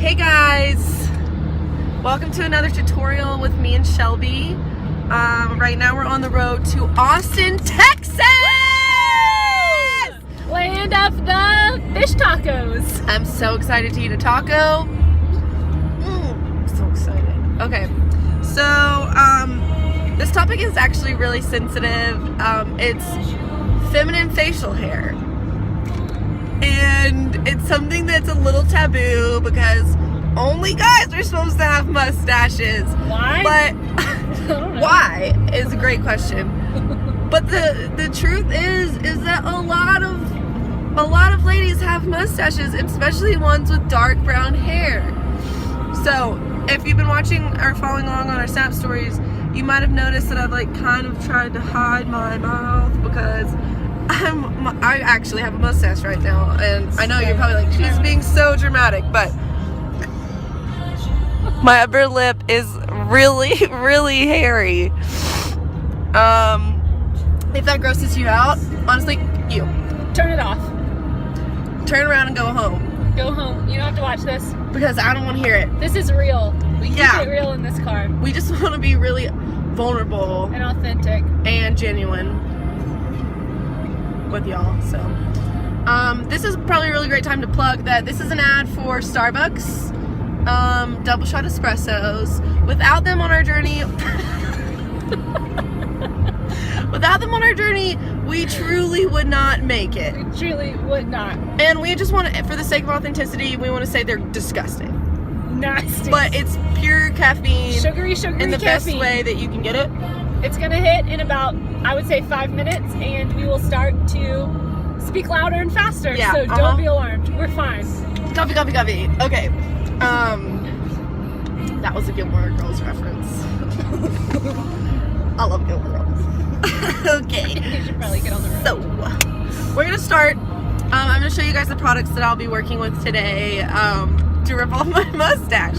Hey guys, welcome to another tutorial with me and Shelby. Right now we're on the road to Austin, Texas! Land of the fish tacos. I'm so excited to eat a taco. I'm so excited. Okay, so this topic is actually really sensitive. It's feminine facial hair. And it's something that's a little taboo because only guys are supposed to have mustaches. Why? But why is a great question. But the truth is that a lot of ladies have mustaches, especially ones with dark brown hair. So if you've been watching or following along on our Snap stories, you might have noticed that I've kind of tried to hide my mouth because I actually have a mustache right now, and I know you're probably like, she's being so dramatic, but my upper lip is really, really hairy. If that grosses you out, honestly, you Turn it off. turn around and go home Go home. You don't have to watch this. because I don't want to hear it. This is real. We keep Yeah. it real in this car. We just want to be really vulnerable And authentic. and genuine with y'all. So this is probably a really great time to plug that this is an ad for Starbucks double shot espressos. Without them on our journey we truly would not make it. We truly would not. And we just want to, for the sake of authenticity, we want to say they're disgusting, Nasty. but it's pure caffeine Sugary in the best caffeine. way that you can get it. It's gonna hit in about, I would say, 5 minutes, and we will start to speak louder and faster. Yeah, So don't be alarmed. We're fine. Coffee. Okay. That was a Gilmore Girls reference. I love Gilmore Girls. Okay. You should probably get on the road. So, we're gonna start. I'm gonna show you guys the products that I'll be working with today to rip off my mustache.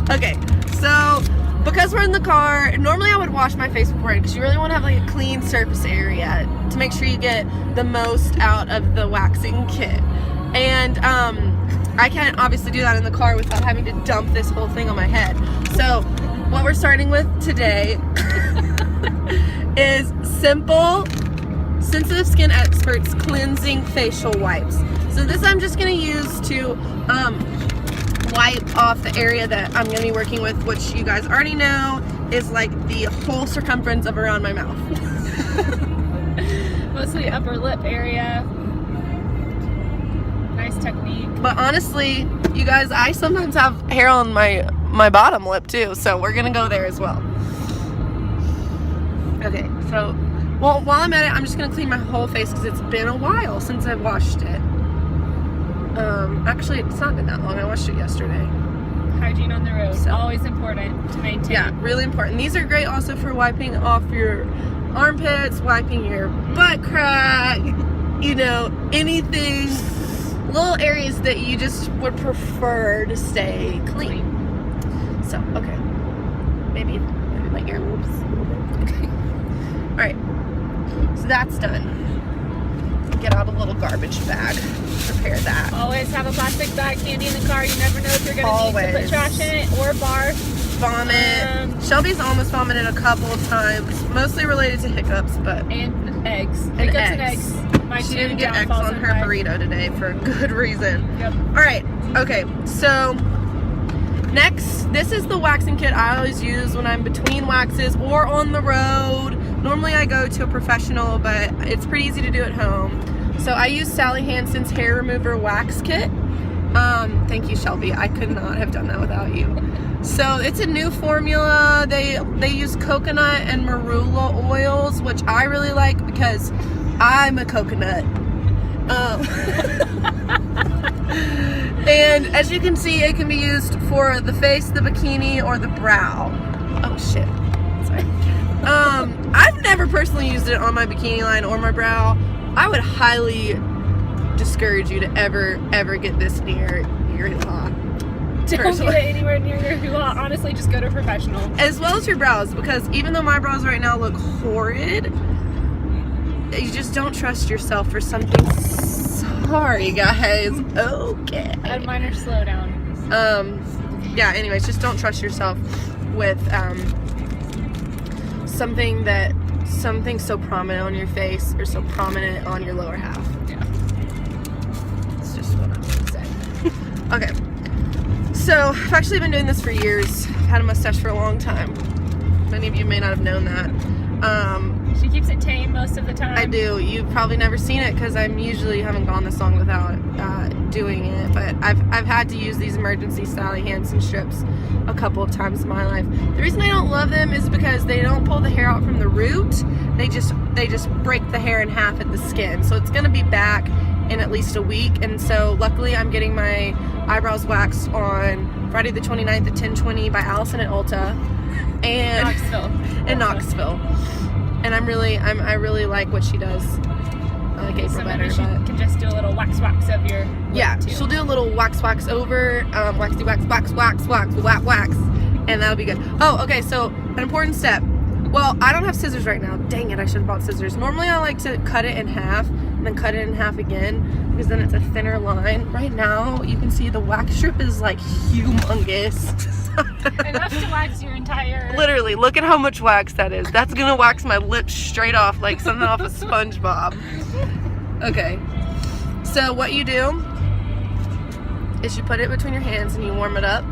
Okay, so because we're in the car, normally I would wash my face beforehand because you really want to have a clean surface area to make sure you get the most out of the waxing kit. And I can't obviously do that in the car without having to dump this whole thing on my head. So what we're starting with today is Simple Sensitive Skin Experts Cleansing Facial Wipes. So this I'm just going to use to wipe off the area that I'm going to be working with, which you guys already know is like the whole circumference of around my mouth. Mostly upper lip area. Nice technique. But honestly, you guys, I sometimes have hair on my bottom lip too, so we're going to go there as well. Okay, so while I'm at it, I'm just going to clean my whole face because it's been a while since I've washed it. Actually, it's not been that long. I washed it yesterday. Hygiene on the road. So. Always important to maintain. Yeah, really important. These are great also for wiping off your armpits, wiping your butt crack, you know, anything, little areas that you just would prefer to stay clean. So, okay. Maybe my ear moves a little bit. Okay. Alright. So that's done. Get out a little garbage bag. Prepare that. Always have a plastic bag handy in the car. You never know if you're going to need to Always. put trash in it or barf. Vomit. Shelby's almost vomited a couple of times, mostly related to hiccups, but And eggs. And Hiccups eggs. and eggs. My she two didn't get eggs downfalls on in her life. burrito today for a good reason. Yep. Alright, okay, so next, this is the waxing kit I always use when I'm between waxes or on the road. Normally I go to a professional, but it's pretty easy to do at home. So I use Sally Hansen's Hair Remover Wax Kit. Thank you, Shelby. I could not have done that without you. So it's a new formula. They use coconut and marula oils, which I really like because I'm a coconut. And as you can see, it can be used for the face, the bikini, or the brow. Oh shit. Sorry. I've never personally used it on my bikini line or my brow. I would highly discourage you to ever get this near your hoo-ha. Don't get it anywhere near your hoo-ha. Honestly, just go to a professional. As well as your brows, because even though my brows right now look horrid, you just don't trust yourself for something. Sorry, guys. Okay. A minor slowdown. Yeah, anyways, just don't trust yourself with something so prominent on your face or so prominent on your lower half. Yeah. It's just what I'm gonna say. Okay. So I've actually been doing this for years. I've had a mustache for a long time. Many of you may not have known that. She keeps it tame most of the time. I do. You've probably never seen it because I'm usually haven't gone this long without doing it. But I've had to use these emergency styling Hansen strips a couple of times in my life. The reason I don't love them is because they don't pull the hair out from the root. They just break the hair in half at the skin. So it's gonna be back in at least a week. And so luckily I'm getting my eyebrows waxed on Friday the 29th at 10:20 by Allison at Ulta. And in Knoxville. And I really like what she does. I like April better. Maybe she can just do a little wax of your lip too. She'll do a little wax over, waxy wax, and that'll be good. Oh, okay, so an important step. Well, I don't have scissors right now. Dang it, I should have bought scissors. Normally I like to cut it in half and then cut it in half again because then it's a thinner line. Right now, you can see the wax strip is like humongous. Enough to wax your entire... Literally, look at how much wax that is. That's gonna wax my lips straight off like something off of SpongeBob. Okay, so what you do is you put it between your hands and you warm it up.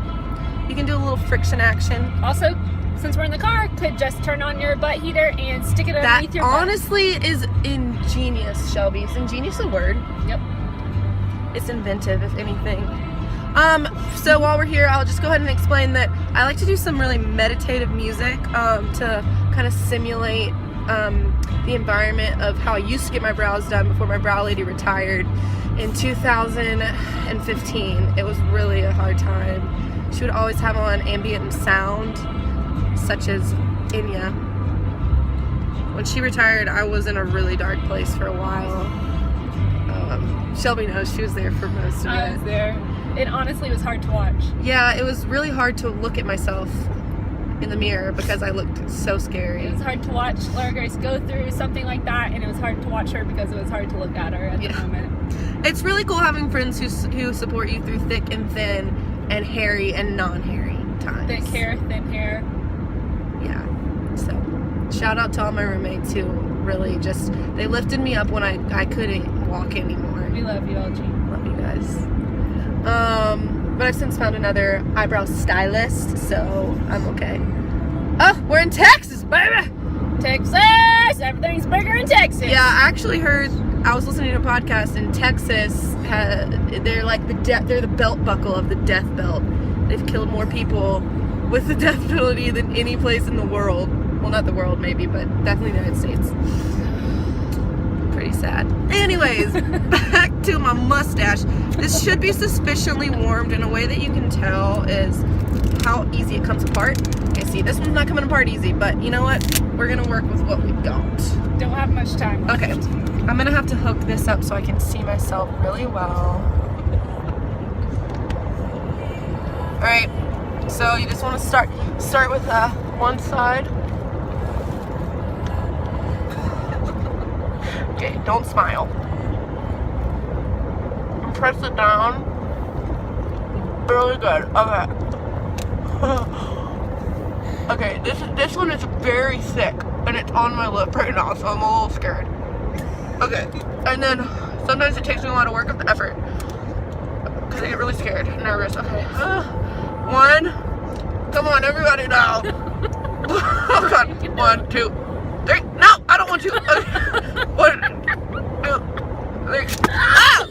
You can do a little friction action. Also, since we're in the car, could just turn on your butt heater and stick it underneath your butt. That honestly is ingenious, Shelby. Is ingenious a word? Yep. It's inventive, if anything. So while we're here, I'll just go ahead and explain that I like to do some really meditative music to kind of simulate the environment of how I used to get my brows done before my brow lady retired in 2015. It was really a hard time. She would always have on ambient sound, such as Enya. When she retired, I was in a really dark place for a while. Shelby knows she was there for most of it. I was there. It honestly was hard to watch. Yeah, it was really hard to look at myself in the mirror because I looked so scary. It was hard to watch Laura Grace go through something like that, and it was hard to watch her because it was hard to look at her at the moment. It's really cool having friends who support you through thick and thin and hairy and non-hairy times. Thick hair, thin hair. Yeah. So, shout out to all my roommates who really just, they lifted me up when I couldn't walk anymore. We love you, LG. Love you guys. But I've since found another eyebrow stylist, so I'm okay. Oh, we're in Texas, baby! Texas! Everything's bigger in Texas! Yeah, I actually heard, I was listening to a podcast in Texas, they're like they're the belt buckle of the death belt. They've killed more people with the death penalty than any place in the world. Well, not the world maybe, but definitely the United States. Pretty sad. Anyways, back to my mustache. This should be sufficiently warmed in a way that you can tell is how easy it comes apart. Okay, see, this one's not coming apart easy, but you know what? We're gonna work with what we got. Don't have much time left. Okay, I'm gonna have to hook this up so I can see myself really well. All right, so you just want to start with one side. Okay, don't smile. And press it down. Really good. Okay. Okay, this one is very thick, and it's on my lip right now, so I'm a little scared. Okay, and then sometimes it takes me a lot of work of the effort because I get really scared, and nervous. Okay, one. Come on, everybody now. Oh God, 1, 2, 3. No, I don't want to. Okay. 1, 2, 3. Ah!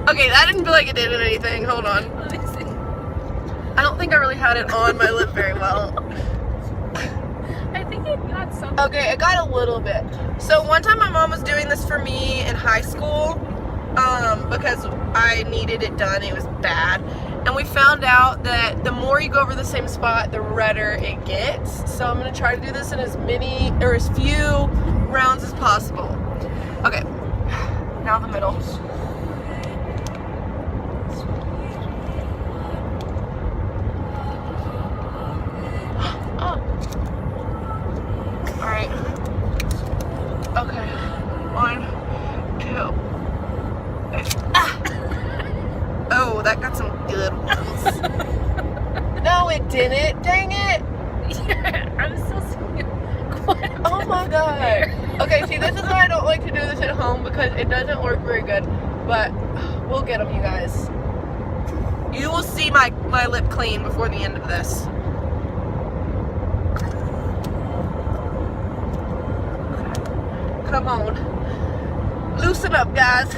Okay, that didn't feel like it did anything. Hold on. Let me see. I don't think I really had it on my lip very well. I think it got something. Okay, it got a little bit. So one time my mom was doing this for me in high school because I needed it done. It was bad. And we found out that the more you go over the same spot, the redder it gets. So I'm going to try to do this in as few rounds as possible. Okay, now the middle. Alright. Okay. 1, 2. Ah. Oh. Ooh, that got some good ones. No, it didn't. Dang it. Yeah, I'm still seeing quite a Oh bit my of god. hair. Okay, see, this is why I don't like to do this at home because it doesn't work very good. But we'll get them, you guys. You will see my lip clean before the end of this. Come on. Loosen up, guys.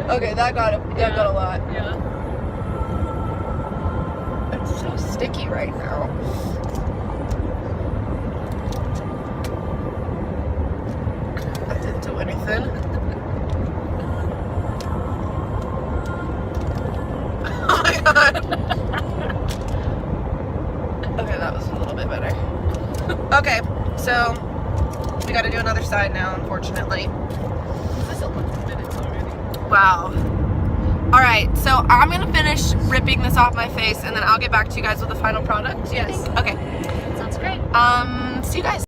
Okay, that got a lot. Yeah. It's so sticky right now. That didn't do anything. Oh my god. Okay, that was a little bit better. Okay, so we gotta do another side now, unfortunately. This is 11 minutes already. Wow. Alright, so I'm gonna finish ripping this off my face and then I'll get back to you guys with the final product. Yes. Okay. Sounds great. See you guys.